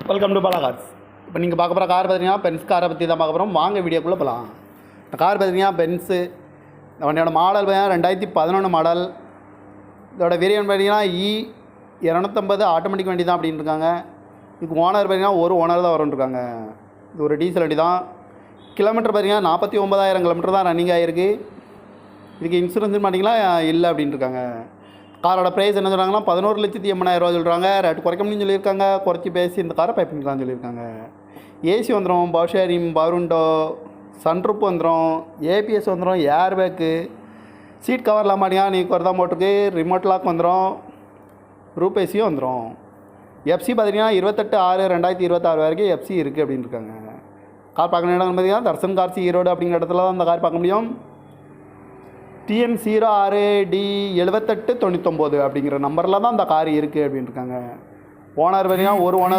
Welcome to Bala cars. இப்போ நீங்கள் பார்க்க போகிற கார் பார்த்தீங்கன்னா பென்ஸ் காரை பற்றி தான் பார்க்க போகிறோம். வாங்க வீடியோக்குள்ளே போகலாம். இந்த கார் பார்த்தீங்கன்னா பென்ஸு. இந்த வண்டியோட மாடல் பார்த்தீங்கன்னா 2011 மாடல். இதோட வேரியன்ட் பார்த்தீங்கன்னா E250 ஆட்டோமேட்டிக் வண்டி தான் அப்படின்னு இருக்காங்க. இதுக்கு ஓனர் பார்த்தீங்கன்னா ஒரு ஓனர் தான் வரும்ன்ருக்காங்க. இது ஒரு டீசல் வண்டி தான். கிலோமீட்டர் பார்த்தீங்கன்னா 49,000 கிலோமீட்டர் தான் ரன்னிங் ஆகிருக்கு. இதுக்கு இன்சூரன்ஸ் மாட்டிங்களா இல்லை அப்படின்னு இருக்காங்க. காரோட ப்ரைஸ் என்ன சொல்கிறாங்கன்னா 11,80,000 சொல்கிறாங்க. ரேட்டு குறைக்க முடியும்னு சொல்லியிருக்காங்க. குறைச்சி பேசி இந்த காரை பை பண்ணிக்கலாம்னு சொல்லியிருக்காங்க. ஏசி வந்துடும், power sharing, power window, sunroof வந்துடும், ஏபிஎஸ் வந்துடும், ஏர் பேக்கு, சீட் கவர்லாம் மாட்டிங்கன்னா நீ குறை தான் போட்டிருக்கு. ரிமோட் லாக் வந்துடும், ரூப் ஏசியும் வந்துடும். எஃப்சி பார்த்தீங்கன்னா 28/6/2026 வரைக்கும் எஃப்சி இருக்குது அப்படின்னு இருக்காங்க. கார் பார்க்கணும் இடம் பார்த்தீங்கன்னா தர்சன் கார்ஸ் ஈரோடு அப்படிங்கிற இடத்துல தான் அந்த கார் பார்க்க முடியும். TN 06D7899 அப்படிங்கிற நம்பரில் தான் அந்த கார் இருக்குது அப்படின்னு இருக்காங்க. ஓனர் பார்த்தீங்கன்னா ஒரு ஓனர்